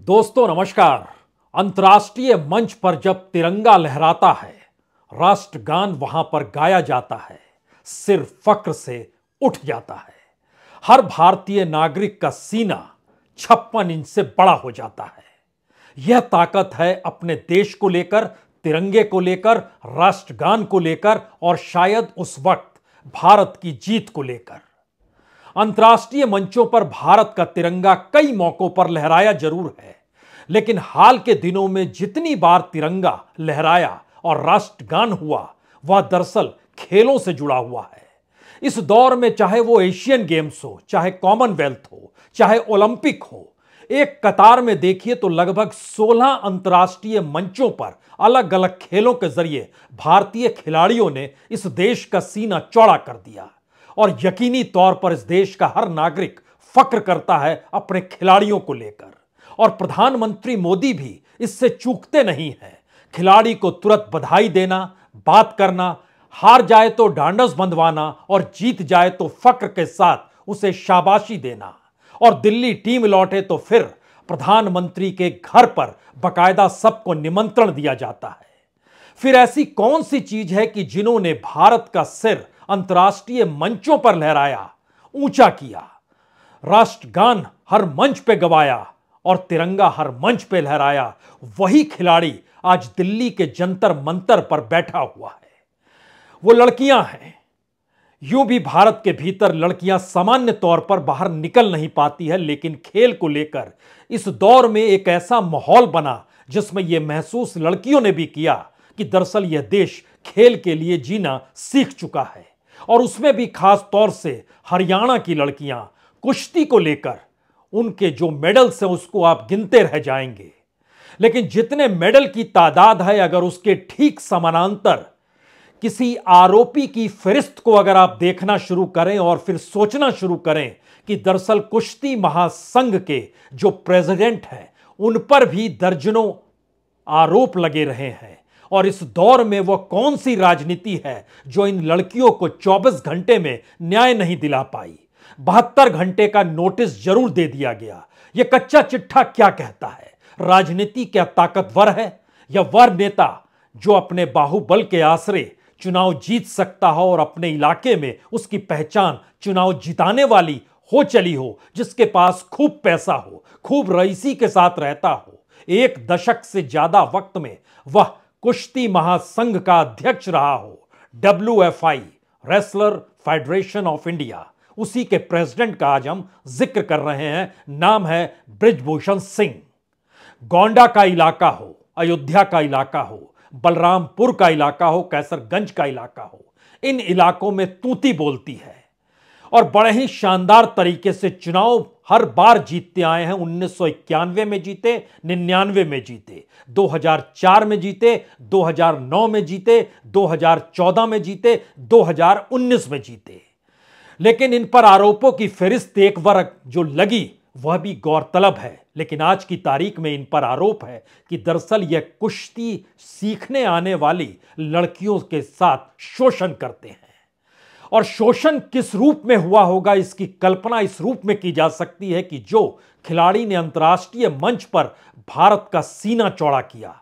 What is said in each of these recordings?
दोस्तों नमस्कार। अंतर्राष्ट्रीय मंच पर जब तिरंगा लहराता है, राष्ट्रगान वहां पर गाया जाता है, सिर फक्र से उठ जाता है। हर भारतीय नागरिक का सीना 56 इंच से बड़ा हो जाता है। यह ताकत है अपने देश को लेकर, तिरंगे को लेकर, राष्ट्रगान को लेकर और शायद उस वक्त भारत की जीत को लेकर। अंतर्राष्ट्रीय मंचों पर भारत का तिरंगा कई मौकों पर लहराया जरूर है, लेकिन हाल के दिनों में जितनी बार तिरंगा लहराया और राष्ट्रगान हुआ, वह दरअसल खेलों से जुड़ा हुआ है। इस दौर में चाहे वो एशियन गेम्स हो, चाहे कॉमनवेल्थ हो, चाहे ओलंपिक हो, एक कतार में देखिए तो लगभग 16 अंतर्राष्ट्रीय मंचों पर अलग अलग खेलों के जरिए भारतीय खिलाड़ियों ने इस देश का सीना चौड़ा कर दिया। और यकीनी तौर पर इस देश का हर नागरिक फक्र करता है अपने खिलाड़ियों को लेकर। और प्रधानमंत्री मोदी भी इससे चूकते नहीं हैं। खिलाड़ी को तुरंत बधाई देना, बात करना, हार जाए तो ढांढस बंधवाना और जीत जाए तो फक्र के साथ उसे शाबाशी देना। और दिल्ली टीम लौटे तो फिर प्रधानमंत्री के घर पर बकायदा सबको निमंत्रण दिया जाता है। फिर ऐसी कौन सी चीज है कि जिन्होंने भारत का सिर अंतर्राष्ट्रीय मंचों पर लहराया, ऊंचा किया, राष्ट्रगान हर मंच पे गवाया और तिरंगा हर मंच पे लहराया? वही खिलाड़ी आज दिल्ली के जंतर मंतर पर बैठा हुआ है। वो लड़कियां हैं। यूं भी भारत के भीतर लड़कियां सामान्य तौर पर बाहर निकल नहीं पाती है, लेकिन खेल को लेकर इस दौर में एक ऐसा माहौल बना जिसमें यह महसूस लड़कियों ने भी किया कि दरअसल यह देश खेल के लिए जीना सीख चुका है। और उसमें भी खास तौर से हरियाणा की लड़कियां कुश्ती को लेकर उनके जो मेडल्स हैं उसको आप गिनते रह जाएंगे। लेकिन जितने मेडल की तादाद है, अगर उसके ठीक समानांतर किसी आरोपी की फहरिस्त को अगर आप देखना शुरू करें और फिर सोचना शुरू करें कि दरअसल कुश्ती महासंघ के जो प्रेसिडेंट हैं उन पर भी दर्जनों आरोप लगे रहे हैं, और इस दौर में वह कौन सी राजनीति है जो इन लड़कियों को 24 घंटे में न्याय नहीं दिला पाई? 72 घंटे का नोटिस जरूर दे दिया गया। यह कच्चा चिट्ठा क्या कहता है? राजनीति क्या ताकतवर है, या वह नेता जो अपने बाहुबल के आसरे चुनाव जीत सकता हो और अपने इलाके में उसकी पहचान चुनाव जिताने वाली हो चली हो, जिसके पास खूब पैसा हो, खूब रईसी के साथ रहता हो? 1 दशक से ज्यादा वक्त में वह कुश्ती महासंघ का अध्यक्ष रहा हो। WFI, wrestler federation of India, उसी के प्रेसिडेंट का आज हम जिक्र कर रहे हैं। नाम है बृजभूषण सिंह। गोंडा का इलाका हो, अयोध्या का इलाका हो, बलरामपुर का इलाका हो, कैसरगंज का इलाका हो, इन इलाकों में तूती बोलती है और बड़े ही शानदार तरीके से चुनाव हर बार जीतते आए हैं। 1991 में जीते, 99 में जीते, 2004 में जीते, 2009 में जीते, 2014 में जीते, 2019 में जीते। लेकिन इन पर आरोपों की फहरिस्त एक वर्ग जो लगी वह भी गौरतलब है। लेकिन आज की तारीख में इन पर आरोप है कि दरअसल यह कुश्ती सीखने आने वाली लड़कियों के साथ शोषण करते हैं। और शोषण किस रूप में हुआ होगा, इसकी कल्पना इस रूप में की जा सकती है कि जो खिलाड़ी ने अंतर्राष्ट्रीय मंच पर भारत का सीना चौड़ा किया,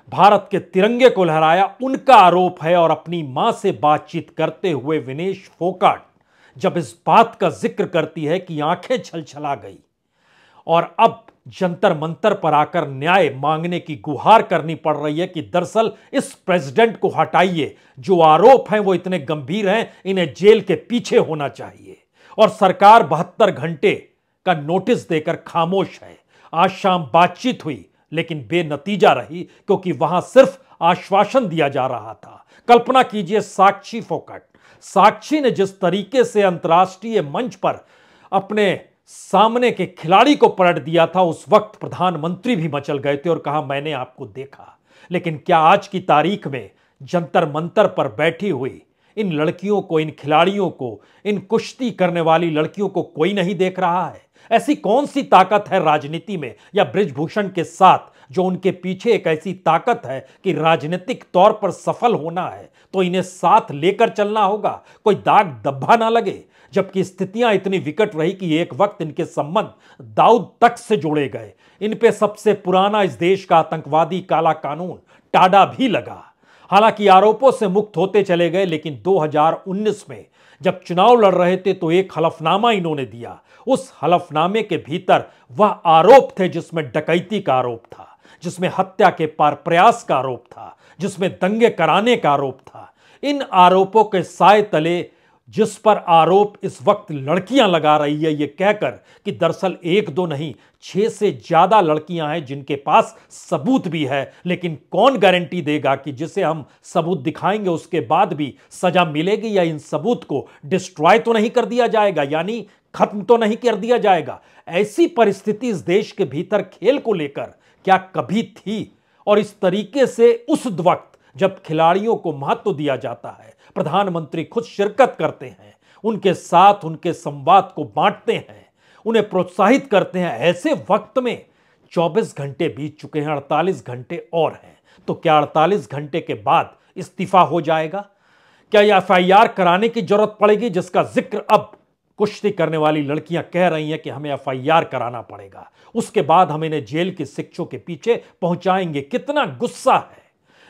भारत के तिरंगे को लहराया, उनका आरोप है। और अपनी मां से बातचीत करते हुए विनेश फोगाट जब इस बात का जिक्र करती है कि आंखें छलछला गई और अब जंतर मंतर पर आकर न्याय मांगने की गुहार करनी पड़ रही है कि दरअसल इस प्रेसिडेंट को हटाइए, जो आरोप हैं वो इतने गंभीर हैं, इन्हें जेल के पीछे होना चाहिए। और सरकार 72 घंटे का नोटिस देकर खामोश है। आज शाम बातचीत हुई लेकिन बेनतीजा रही, क्योंकि वहां सिर्फ आश्वासन दिया जा रहा था। कल्पना कीजिए साक्षी फोगाट, साक्षी ने जिस तरीके से अंतर्राष्ट्रीय मंच पर अपने सामने के खिलाड़ी को पलट दिया था, उस वक्त प्रधानमंत्री भी मचल गए थे और कहा मैंने आपको देखा। लेकिन क्या आज की तारीख में जंतर मंतर पर बैठी हुई इन लड़कियों को, इन खिलाड़ियों को, इन कुश्ती करने वाली लड़कियों को कोई नहीं देख रहा है? ऐसी कौन सी ताकत है राजनीति में या बृजभूषण के साथ जो उनके पीछे एक ऐसी ताकत है कि राजनीतिक तौर पर सफल होना है तो इन्हें साथ लेकर चलना होगा, कोई दाग धब्बा ना लगे। जबकि स्थितियां इतनी विकट रही कि एक वक्त इनके संबंध दाऊद तक से जोड़े गए। इन पे सबसे पुराना इस देश का आतंकवादी काला कानून टाडा भी लगा। हालांकि आरोपों से मुक्त होते चले गए, लेकिन 2019 में जब चुनाव लड़ रहे थे तो एक हलफनामा इन्होंने दिया। उस हलफनामे के भीतर वह आरोप थे जिसमें डकैती का आरोप था, जिसमें हत्या के प्रयास का आरोप था, जिसमें दंगे कराने का आरोप था। इन आरोपों के साए तले जिस पर आरोप इस वक्त लड़कियां लगा रही है, यह कहकर कि दरअसल एक दो नहीं 6 से ज्यादा लड़कियां हैं जिनके पास सबूत भी है, लेकिन कौन गारंटी देगा कि जिसे हम सबूत दिखाएंगे उसके बाद भी सजा मिलेगी, या इन सबूत को डिस्ट्रॉय तो नहीं कर दिया जाएगा, यानी खत्म तो नहीं कर दिया जाएगा। ऐसी परिस्थिति इस देश के भीतर खेल को लेकर क्या कभी थी? और इस तरीके से उस वक्त जब खिलाड़ियों को महत्व दिया जाता है, प्रधानमंत्री खुद शिरकत करते हैं, उनके साथ उनके संवाद को बांटते हैं, उन्हें प्रोत्साहित करते हैं, ऐसे वक्त में 24 घंटे बीत चुके हैं, 48 घंटे और हैं। तो क्या 48 घंटे के बाद इस्तीफा हो जाएगा? क्या यह FIR कराने की जरूरत पड़ेगी, जिसका जिक्र अब कुश्ती करने वाली लड़कियां कह रही हैं कि हमें FIR कराना पड़ेगा, उसके बाद हम इन्हें जेल की शिक्षों के पीछे पहुंचाएंगे? कितना गुस्सा है।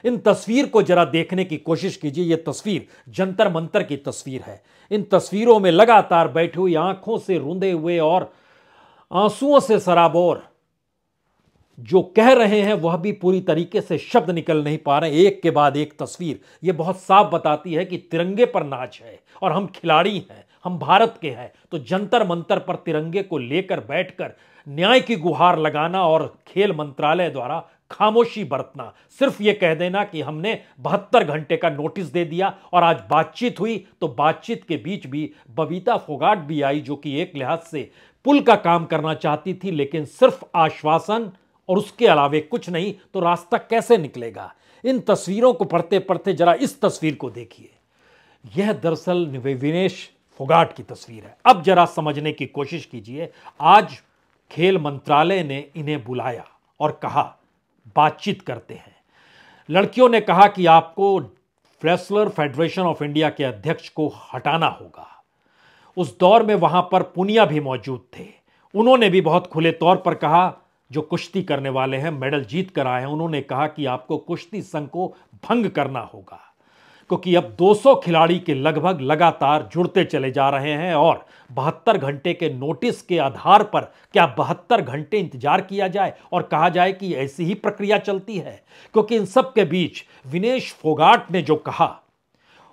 इन तस्वीर को जरा देखने की कोशिश कीजिए। यह तस्वीर जंतर मंतर की तस्वीर है। इन तस्वीरों में लगातार बैठी हुई, आंखों से रूंधे हुए और आंसुओं से सराबोर जो कह रहे हैं वह भी पूरी तरीके से शब्द निकल नहीं पा रहे। एक के बाद एक तस्वीर यह बहुत साफ बताती है कि तिरंगे पर नाच है और हम खिलाड़ी हैं, हम भारत के हैं। तो जंतर मंतर पर तिरंगे को लेकर बैठकर न्याय की गुहार लगाना और खेल मंत्रालय द्वारा खामोशी बरतना, सिर्फ यह कह देना कि हमने 72 घंटे का नोटिस दे दिया। और आज बातचीत हुई तो बातचीत के बीच भी बबीता फोगाट भी आई, जो कि एक लिहाज से पुल का काम करना चाहती थी, लेकिन सिर्फ आश्वासन और उसके अलावे कुछ नहीं। तो रास्ता कैसे निकलेगा? इन तस्वीरों को पढ़ते पढ़ते जरा इस तस्वीर को देखिए। यह दरअसल विनेश फोगाट की तस्वीर है। अब जरा समझने की कोशिश कीजिए। आज खेल मंत्रालय ने इन्हें बुलाया और कहा बातचीत करते हैं। लड़कियों ने कहा कि आपको रेसलर फेडरेशन ऑफ इंडिया के अध्यक्ष को हटाना होगा। उस दौर में वहां पर पुनिया भी मौजूद थे। उन्होंने भी बहुत खुले तौर पर कहा, जो कुश्ती करने वाले हैं, मेडल जीत कर आए हैं, उन्होंने कहा कि आपको कुश्ती संघ को भंग करना होगा, क्योंकि अब 200 खिलाड़ी के लगभग लगातार जुड़ते चले जा रहे हैं। और 72 घंटे के नोटिस के आधार पर क्या 72 घंटे इंतजार किया जाए और कहा जाए कि ऐसी ही प्रक्रिया चलती है? क्योंकि इन सब के बीच विनेश फोगाट ने जो कहा,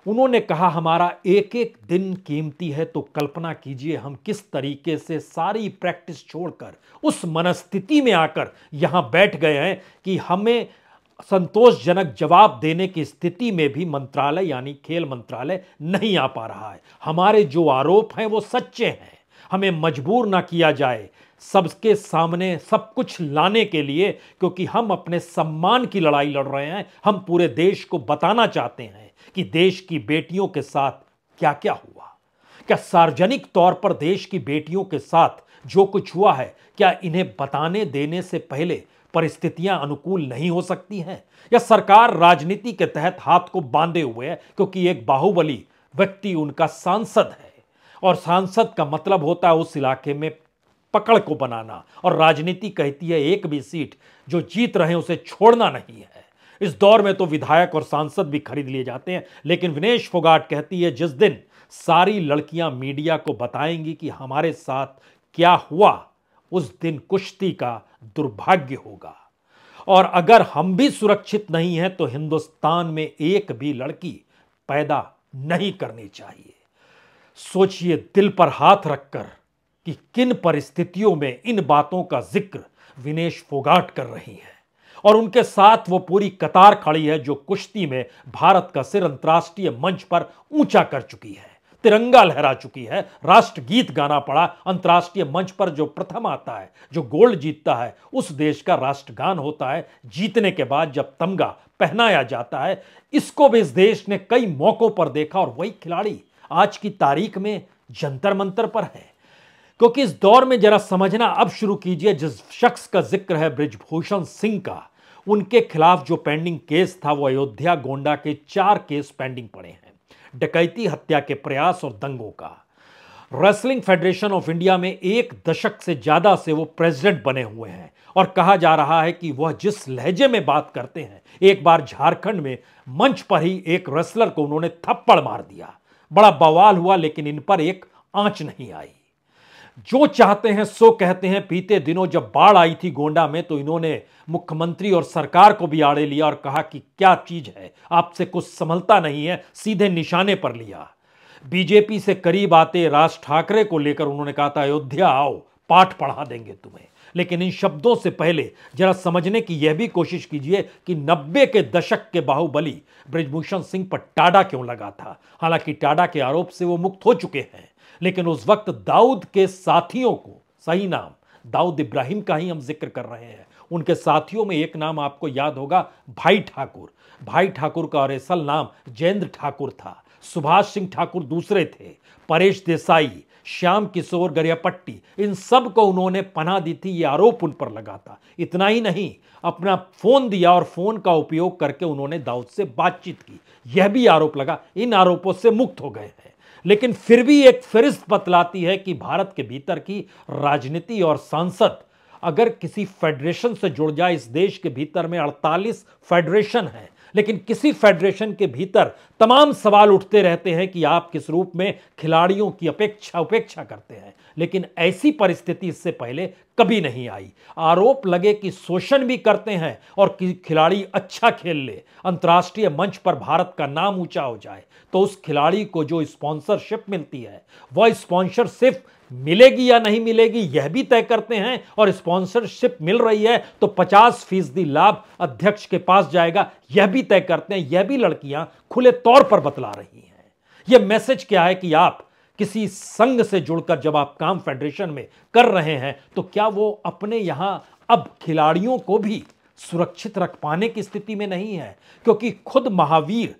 उन्होंने कहा हमारा एक एक दिन कीमती है। तो कल्पना कीजिए हम किस तरीके से सारी प्रैक्टिस छोड़कर उस मनस्थिति में आकर यहां बैठ गए हैं कि हमें संतोषजनक जवाब देने की स्थिति में भी मंत्रालय यानी खेल मंत्रालय नहीं आ पा रहा है। हमारे जो आरोप हैं वो सच्चे हैं। हमें मजबूर ना किया जाए सबके सामने सब कुछ लाने के लिए, क्योंकि हम अपने सम्मान की लड़ाई लड़ रहे हैं। हम पूरे देश को बताना चाहते हैं कि देश की बेटियों के साथ क्या क्या हुआ। क्या सार्वजनिक तौर पर देश की बेटियों के साथ जो कुछ हुआ है, क्या इन्हें बताने देने से पहले परिस्थितियां अनुकूल नहीं हो सकती हैं? या सरकार राजनीति के तहत हाथ को बांधे हुए है, क्योंकि एक बाहुबली व्यक्ति उनका सांसद है और सांसद का मतलब होता है उस इलाके में पकड़ को बनाना, और राजनीति कहती है एक भी सीट जो जीत रहे हैं उसे छोड़ना नहीं है। इस दौर में तो विधायक और सांसद भी खरीद लिए जाते हैं। लेकिन विनेश फोगाट कहती है जिस दिन सारी लड़कियां मीडिया को बताएंगी कि हमारे साथ क्या हुआ, उस दिन कुश्ती का दुर्भाग्य होगा। और अगर हम भी सुरक्षित नहीं हैं तो हिंदुस्तान में एक भी लड़की पैदा नहीं करनी चाहिए। सोचिए दिल पर हाथ रखकर कि किन परिस्थितियों में इन बातों का जिक्र विनेश फोगाट कर रही हैं, और उनके साथ वो पूरी कतार खड़ी है जो कुश्ती में भारत का सिर अंतर्राष्ट्रीय मंच पर ऊंचा कर चुकी है, तिरंगा लहरा चुकी है, राष्ट्रगीत गाना पड़ा। अंतर्राष्ट्रीय मंच पर जो प्रथम आता है, जो गोल्ड जीतता है, उस देश का राष्ट्रगान होता है। जीतने के बाद जब तमगा पहनाया जाता है, इसको भी इस देश ने कई मौकों पर देखा। और वही खिलाड़ी आज की तारीख में जंतर मंतर पर है। क्योंकि इस दौर में जरा समझना अब शुरू कीजिए, जिस शख्स का जिक्र है बृजभूषण सिंह का, उनके खिलाफ जो पेंडिंग केस था वो अयोध्या गोंडा के 4 केस पेंडिंग पड़े हैं, डकैती, हत्या के प्रयास और दंगों का। रेसलिंग फेडरेशन ऑफ इंडिया में 1 दशक से ज्यादा से वो प्रेसिडेंट बने हुए हैं और कहा जा रहा है कि वह जिस लहजे में बात करते हैं, एक बार झारखंड में मंच पर ही एक रेसलर को उन्होंने थप्पड़ मार दिया। बड़ा बवाल हुआ, लेकिन इन पर एक आंच नहीं आई। जो चाहते हैं सो कहते हैं। बीते दिनों जब बाढ़ आई थी गोंडा में, तो इन्होंने मुख्यमंत्री और सरकार को भी आड़े लिया और कहा कि क्या चीज है, आपसे कुछ संभलता नहीं है, सीधे निशाने पर लिया। बीजेपी से करीब आते राज ठाकरे को लेकर उन्होंने कहा था, अयोध्या आओ, पाठ पढ़ा देंगे तुम्हें। लेकिन इन शब्दों से पहले जरा समझने की यह भी कोशिश कीजिए कि 90 के दशक के बाहुबली बृजभूषण सिंह पर टाडा क्यों लगा था। हालांकि टाडा के आरोप से वो मुक्त हो चुके हैं, लेकिन उस वक्त दाऊद के साथियों को, सही नाम दाऊद इब्राहिम का ही हम जिक्र कर रहे हैं, उनके साथियों में एक नाम आपको याद होगा, भाई ठाकुर। भाई ठाकुर का और असल नाम जयेंद्र ठाकुर था। सुभाष सिंह ठाकुर दूसरे थे। परेश देसाई, श्याम किशोर गरियापट्टी, इन सब को उन्होंने पनाह दी थी, ये आरोप उन पर लगा था। इतना ही नहीं, अपना फोन दिया और फोन का उपयोग करके उन्होंने दाऊद से बातचीत की, यह भी आरोप लगा। इन आरोपों से मुक्त हो गए हैं, लेकिन फिर भी एक फहरिस्त बतलाती है कि भारत के भीतर की राजनीति और सांसद अगर किसी फेडरेशन से जुड़ जाए, इस देश के भीतर में 48 फेडरेशन हैं, लेकिन किसी फेडरेशन के भीतर तमाम सवाल उठते रहते हैं कि आप किस रूप में खिलाड़ियों की उपेक्षा करते हैं। लेकिन ऐसी परिस्थिति इससे पहले कभी नहीं आई। आरोप लगे कि शोषण भी करते हैं और कि खिलाड़ी अच्छा खेल ले, अंतर्राष्ट्रीय मंच पर भारत का नाम ऊंचा हो जाए, तो उस खिलाड़ी को जो स्पॉन्सरशिप मिलती है, वह स्पॉन्सरशिप मिलेगी या नहीं मिलेगी यह भी तय करते हैं। और स्पॉन्सरशिप मिल रही है तो 50% लाभ अध्यक्ष के पास जाएगा, यह भी तय करते हैं। यह भी लड़कियां खुले तौर पर बतला रही हैं। यह मैसेज क्या है कि आप किसी संघ से जुड़कर जब आप काम फेडरेशन में कर रहे हैं, तो क्या वो अपने यहां अब खिलाड़ियों को भी सुरक्षित रख पाने की स्थिति में नहीं है। क्योंकि खुद महावीर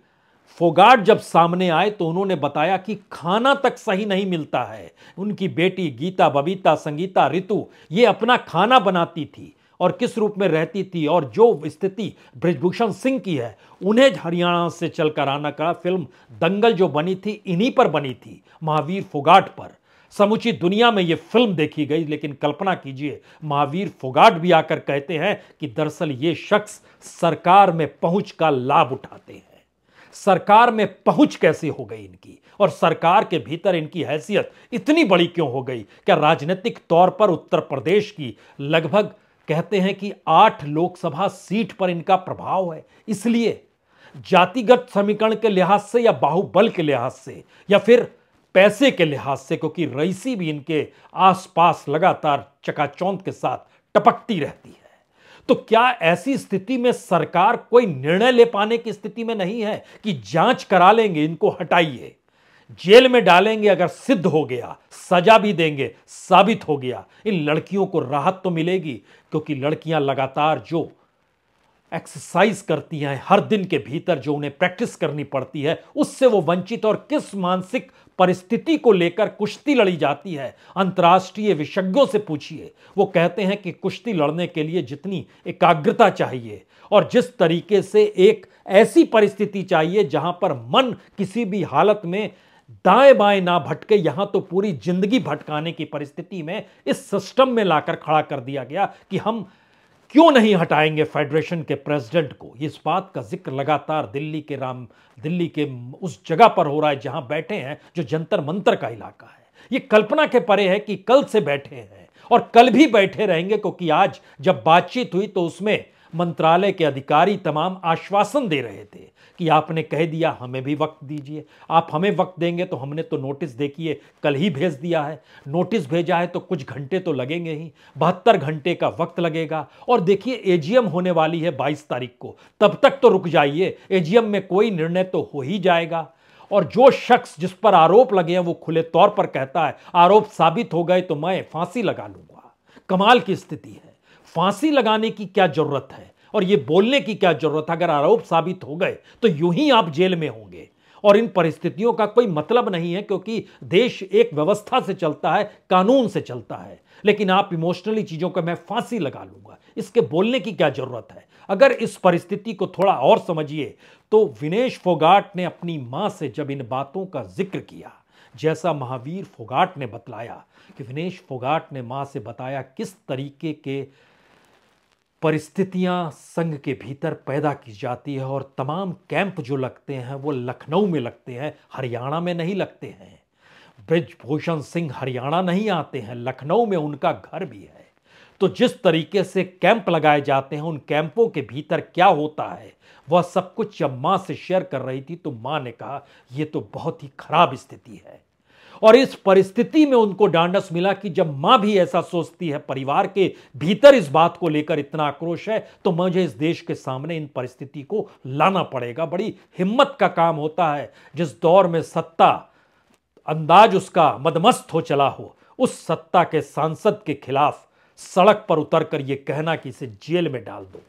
फोगाट जब सामने आए तो उन्होंने बताया कि खाना तक सही नहीं मिलता है। उनकी बेटी गीता, बबीता, संगीता, रितु ये अपना खाना बनाती थी और किस रूप में रहती थी, और जो स्थिति बृजभूषण सिंह की है, उन्हें हरियाणा से चलकर आना का फिल्म दंगल जो बनी थी, इन्हीं पर बनी थी, महावीर फोगाट पर। समूची दुनिया में यह फिल्म देखी गई, लेकिन कल्पना कीजिए महावीर फोगाट भी आकर कहते हैं कि दरअसल ये शख्स सरकार में पहुंच का लाभ उठाते हैं। सरकार में पहुंच कैसे हो गई इनकी, और सरकार के भीतर इनकी हैसियत इतनी बड़ी क्यों हो गई। क्या राजनीतिक तौर पर उत्तर प्रदेश की लगभग कहते हैं कि 8 लोकसभा सीट पर इनका प्रभाव है, इसलिए जातिगत समीकरण के लिहाज से या बाहुबल के लिहाज से या फिर पैसे के लिहाज से, क्योंकि रईसी भी इनके आसपास लगातार चकाचौंध के साथ टपकती रहती है। तो क्या ऐसी स्थिति में सरकार कोई निर्णय ले पाने की स्थिति में नहीं है कि जांच करा लेंगे, इनको हटाइए, जेल में डालेंगे, अगर सिद्ध हो गया सजा भी देंगे, साबित हो गया, इन लड़कियों को राहत तो मिलेगी। क्योंकि लड़कियां लगातार जो एक्सरसाइज करती हैं, हर दिन के भीतर जो उन्हें प्रैक्टिस करनी पड़ती है, उससे वो वंचित, और किस मानसिक परिस्थिति को लेकर कुश्ती लड़ी जाती है। अंतर्राष्ट्रीय विशेषज्ञों से पूछिए, वो कहते हैं कि कुश्ती लड़ने के लिए जितनी एकाग्रता चाहिए और जिस तरीके से एक ऐसी परिस्थिति चाहिए जहां पर मन किसी भी हालत में दाएं बाएं ना भटके, यहां तो पूरी जिंदगी भटकाने की परिस्थिति में इस सिस्टम में लाकर खड़ा कर दिया गया कि हम क्यों नहीं हटाएंगे फेडरेशन के प्रेसिडेंट को। इस बात का जिक्र लगातार दिल्ली के उस जगह पर हो रहा है जहां बैठे हैं, जो जंतर मंतर का इलाका है। ये कल्पना के परे है कि कल से बैठे हैं और कल भी बैठे रहेंगे, क्योंकि आज जब बातचीत हुई तो उसमें मंत्रालय के अधिकारी तमाम आश्वासन दे रहे थे कि आपने कह दिया, हमें भी वक्त दीजिए, आप हमें वक्त देंगे तो हमने तो नोटिस देखिए कल ही भेज दिया है, नोटिस भेजा है तो कुछ घंटे तो लगेंगे ही, 72 घंटे का वक्त लगेगा। और देखिए एजीएम होने वाली है 22 तारीख को, तब तक तो रुक जाइए, एजीएम में कोई निर्णय तो हो ही जाएगा। और जो शख्स जिस पर आरोप लगे हैं वो खुले तौर पर कहता है आरोप साबित हो गए तो मैं फांसी लगा लूंगा। कमाल की स्थिति है। फांसी लगाने की क्या जरूरत है और ये बोलने की क्या जरूरत है? अगर आरोप साबित हो गए तो यूं ही आप जेल में होंगे। और इन परिस्थितियों का कोई मतलब नहीं है, क्योंकि देश एक व्यवस्था से चलता है, कानून से चलता है। लेकिन आप इमोशनली चीजों का मैं फांसी लगा लूंगा, इसके बोलने की क्या जरूरत है? अगर इस परिस्थिति को थोड़ा और समझिए तो विनेश फोगाट ने अपनी मां से जब इन बातों का जिक्र किया, जैसा महावीर फोगाट ने बतलाया कि विनेश फोगाट ने मां से बताया किस तरीके के परिस्थितियां संघ के भीतर पैदा की जाती है और तमाम कैंप जो लगते हैं वो लखनऊ में लगते हैं, हरियाणा में नहीं लगते हैं। बृजभूषण सिंह हरियाणा नहीं आते हैं, लखनऊ में उनका घर भी है। तो जिस तरीके से कैंप लगाए जाते हैं, उन कैंपों के भीतर क्या होता है, वह सब कुछ जब मां से शेयर कर रही थी तो मां ने कहा यह तो बहुत ही खराब स्थिति है। और इस परिस्थिति में उनको डांडस मिला कि जब मां भी ऐसा सोचती है, परिवार के भीतर इस बात को लेकर इतना आक्रोश है, तो मुझे इस देश के सामने इन परिस्थिति को लाना पड़ेगा। बड़ी हिम्मत का काम होता है जिस दौर में सत्ता अंदाज उसका मदमस्त हो चला हो, उस सत्ता के सांसद के खिलाफ सड़क पर उतरकर यह कहना कि इसे जेल में डाल दो,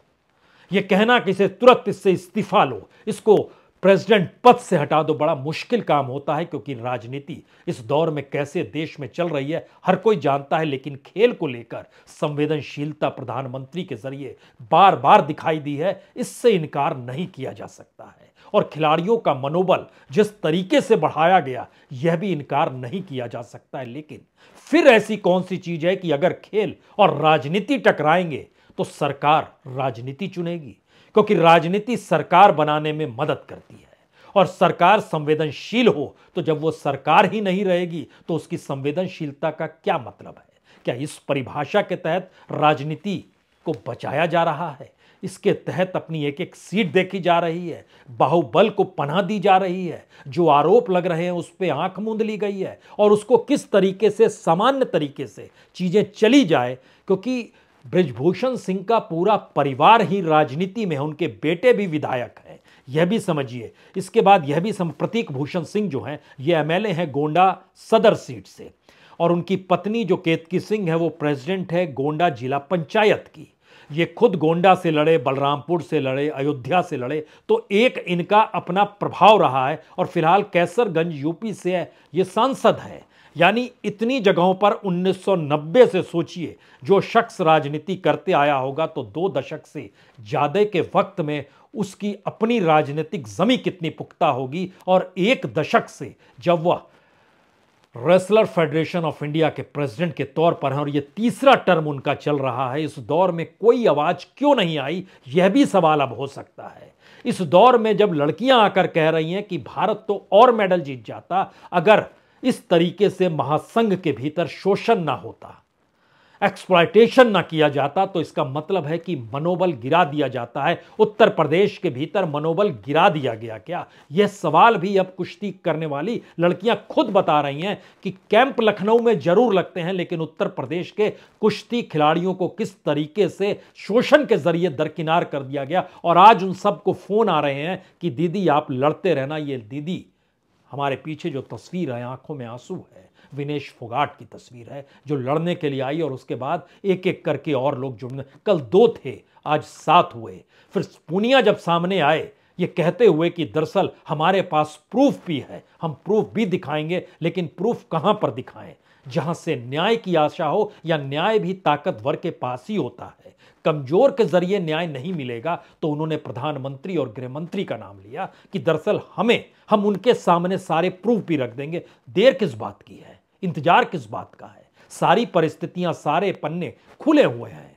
यह कहना कि इसे तुरंत इससे इस्तीफा लो, इसको प्रेसिडेंट पद से हटा दो, बड़ा मुश्किल काम होता है। क्योंकि राजनीति इस दौर में कैसे देश में चल रही है हर कोई जानता है, लेकिन खेल को लेकर संवेदनशीलता प्रधानमंत्री के जरिए बार बार दिखाई दी है, इससे इनकार नहीं किया जा सकता है। और खिलाड़ियों का मनोबल जिस तरीके से बढ़ाया गया, यह भी इनकार नहीं किया जा सकता है। लेकिन फिर ऐसी कौन सी चीज है कि अगर खेल और राजनीति टकराएंगे तो सरकार राजनीति चुनेगी, क्योंकि राजनीति सरकार बनाने में मदद करती है। और सरकार संवेदनशील हो तो जब वो सरकार ही नहीं रहेगी तो उसकी संवेदनशीलता का क्या मतलब है? क्या इस परिभाषा के तहत राजनीति को बचाया जा रहा है? इसके तहत अपनी एक एक सीट देखी जा रही है, बाहुबल को पनाह दी जा रही है, जो आरोप लग रहे हैं उस पर आंख मूंद ली गई है, और उसको किस तरीके से सामान्य तरीके से चीजें चली जाए। क्योंकि बृजभूषण सिंह का पूरा परिवार ही राजनीति में है, उनके बेटे भी विधायक हैं, यह भी समझिए। इसके बाद यह भी प्रतीक भूषण सिंह जो हैं ये एमएलए हैं गोंडा सदर सीट से, और उनकी पत्नी जो केतकी सिंह है वो प्रेसिडेंट है गोंडा जिला पंचायत की। ये खुद गोंडा से लड़े, बलरामपुर से लड़े, अयोध्या से लड़े, तो एक इनका अपना प्रभाव रहा है। और फिलहाल कैसरगंज यूपी से ये सांसद है। यानी इतनी जगहों पर 1990 से सोचिए जो शख्स राजनीति करते आया होगा तो 2 दशक से ज्यादा के वक्त में उसकी अपनी राजनीतिक जमी कितनी पुख्ता होगी। और 1 दशक से जब वह रेसलर फेडरेशन ऑफ इंडिया के प्रेसिडेंट के तौर पर हैं और यह तीसरा टर्म उनका चल रहा है, इस दौर में कोई आवाज क्यों नहीं आई, यह भी सवाल अब हो सकता है। इस दौर में जब लड़कियां आकर कह रही हैं कि भारत तो और मेडल जीत जाता अगर इस तरीके से महासंघ के भीतर शोषण ना होता, एक्सप्लॉयटेशन ना किया जाता, तो इसका मतलब है कि मनोबल गिरा दिया जाता है। उत्तर प्रदेश के भीतर मनोबल गिरा दिया गया क्या? यह सवाल भी अब कुश्ती करने वाली लड़कियां खुद बता रही हैं कि कैंप लखनऊ में जरूर लगते हैं, लेकिन उत्तर प्रदेश के कुश्ती खिलाड़ियों को किस तरीके से शोषण के जरिए दरकिनार कर दिया गया। और आज उन सबको फोन आ रहे हैं कि दीदी आप लड़ते रहना। ये दीदी हमारे पीछे जो तस्वीर है, आंखों में आंसू है, विनेश फोगाट की तस्वीर है जो लड़ने के लिए आई, और उसके बाद एक एक करके और लोग जुड़ने, कल 2 थे, आज 7 हुए। फिर पूनिया जब सामने आए ये कहते हुए कि दरअसल हमारे पास प्रूफ भी है, हम प्रूफ भी दिखाएंगे, लेकिन प्रूफ कहां पर दिखाएं? जहां से न्याय की आशा हो, या न्याय भी ताकतवर के पास ही होता है। कमजोर के जरिए न्याय नहीं मिलेगा। तो उन्होंने प्रधानमंत्री और गृह मंत्री का नाम लिया कि दरअसल हम उनके सामने सारे प्रूफ भी रख देंगे। देर किस बात की है, इंतजार किस बात का है? सारी परिस्थितियां, सारे पन्ने खुले हुए हैं।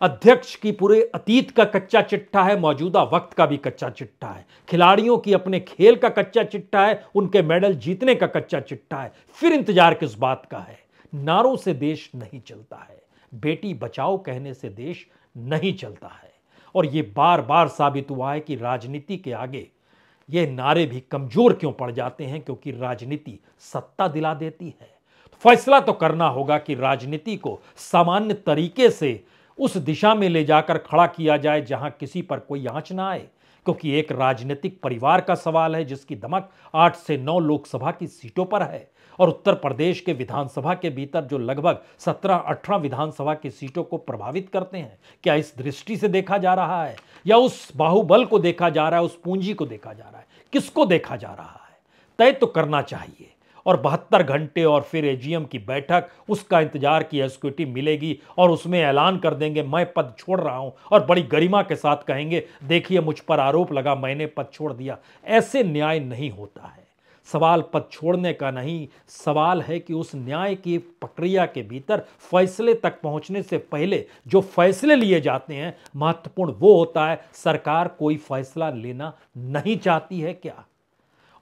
अध्यक्ष की पूरे अतीत का कच्चा चिट्ठा है, मौजूदा वक्त का भी कच्चा चिट्ठा है, खिलाड़ियों की अपने खेल का कच्चा चिट्ठा है, उनके मेडल जीतने का कच्चा चिट्ठा है। फिर इंतजार किस बात का है? नारों से देश नहीं चलता है, बेटी बचाओ कहने से देश नहीं चलता है। और यह बार बार साबित हुआ है कि राजनीति के आगे ये नारे भी कमजोर क्यों पड़ जाते हैं, क्योंकि राजनीति सत्ता दिला देती है। फैसला तो करना होगा कि राजनीति को सामान्य तरीके से उस दिशा में ले जाकर खड़ा किया जाए जहां किसी पर कोई आंच ना आए। क्योंकि एक राजनीतिक परिवार का सवाल है जिसकी दमक 8 से 9 लोकसभा की सीटों पर है, और उत्तर प्रदेश के विधानसभा के भीतर जो लगभग 17-18 विधानसभा की सीटों को प्रभावित करते हैं। क्या इस दृष्टि से देखा जा रहा है, या उस बाहुबल को देखा जा रहा है, उस पूंजी को देखा जा रहा है? किसको देखा जा रहा है? तय तो करना चाहिए। और 72 घंटे और फिर एजीएम की बैठक, उसका इंतजार की एसक्यूटी मिलेगी और उसमें ऐलान कर देंगे मैं पद छोड़ रहा हूं, और बड़ी गरिमा के साथ कहेंगे देखिए मुझ पर आरोप लगा, मैंने पद छोड़ दिया। ऐसे न्याय नहीं होता है। सवाल पद छोड़ने का नहीं, सवाल है कि उस न्याय की प्रक्रिया के भीतर फैसले तक पहुंचने से पहले जो फैसले लिए जाते हैं महत्वपूर्ण वो होता है। सरकार कोई फैसला लेना नहीं चाहती है क्या,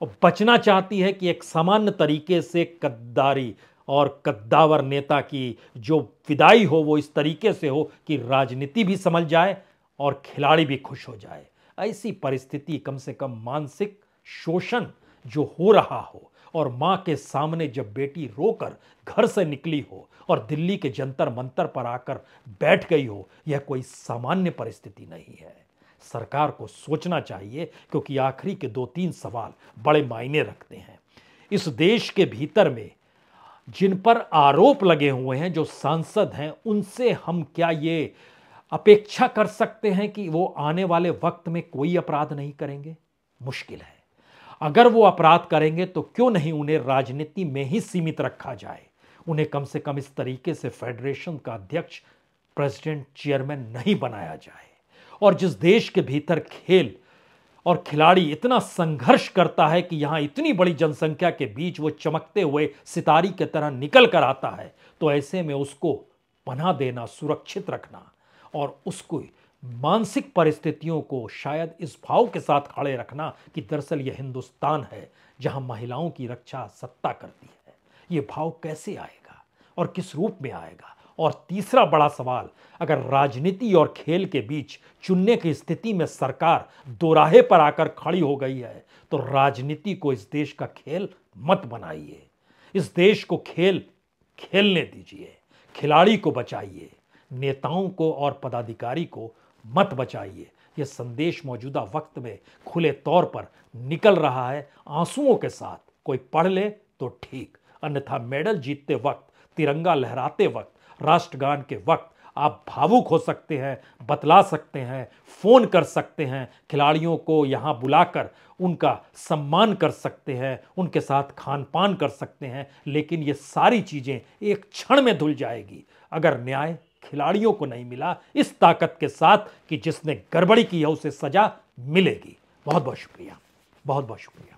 और बचना चाहती है कि एक सामान्य तरीके से गद्दारी और कद्दावर नेता की जो विदाई हो वो इस तरीके से हो कि राजनीति भी समझ जाए और खिलाड़ी भी खुश हो जाए। ऐसी परिस्थिति, कम से कम मानसिक शोषण जो हो रहा हो, और मां के सामने जब बेटी रोकर घर से निकली हो और दिल्ली के जंतर मंतर पर आकर बैठ गई हो, यह कोई सामान्य परिस्थिति नहीं है। सरकार को सोचना चाहिए, क्योंकि आखिरी के 2-3 सवाल बड़े मायने रखते हैं। इस देश के भीतर में जिन पर आरोप लगे हुए हैं, जो सांसद हैं, उनसे हम क्या ये अपेक्षा कर सकते हैं कि वो आने वाले वक्त में कोई अपराध नहीं करेंगे? मुश्किल है। अगर वो अपराध करेंगे तो क्यों नहीं उन्हें राजनीति में ही सीमित रखा जाए, उन्हें कम से कम इस तरीके से फेडरेशन का अध्यक्ष, प्रेसिडेंट, चेयरमैन नहीं बनाया जाए। और जिस देश के भीतर खेल और खिलाड़ी इतना संघर्ष करता है कि यहां इतनी बड़ी जनसंख्या के बीच वो चमकते हुए सितारे की तरह निकल कर आता है, तो ऐसे में उसको पनाह देना, सुरक्षित रखना और उसको मानसिक परिस्थितियों को शायद इस भाव के साथ खड़े रखना कि दरअसल यह हिंदुस्तान है जहां महिलाओं की रक्षा सत्ता करती है, ये भाव कैसे आएगा और किस रूप में आएगा? और तीसरा बड़ा सवाल, अगर राजनीति और खेल के बीच चुनने की स्थिति में सरकार दोराहे पर आकर खड़ी हो गई है, तो राजनीति को इस देश का खेल मत बनाइए। इस देश को खेल खेलने दीजिए, खिलाड़ी को बचाइए, नेताओं को और पदाधिकारी को मत बचाइए। यह संदेश मौजूदा वक्त में खुले तौर पर निकल रहा है, आंसुओं के साथ। कोई पढ़ ले तो ठीक, अन्यथा मेडल जीतते वक्त, तिरंगा लहराते वक्त, राष्ट्रगान के वक्त आप भावुक हो सकते हैं, बतला सकते हैं, फोन कर सकते हैं, खिलाड़ियों को यहां बुलाकर उनका सम्मान कर सकते हैं, उनके साथ खान पान कर सकते हैं, लेकिन ये सारी चीजें एक क्षण में धुल जाएगी अगर न्याय खिलाड़ियों को नहीं मिला इस ताकत के साथ कि जिसने गड़बड़ी की है उसे सजा मिलेगी। बहुत बहुत शुक्रिया, बहुत बहुत शुक्रिया।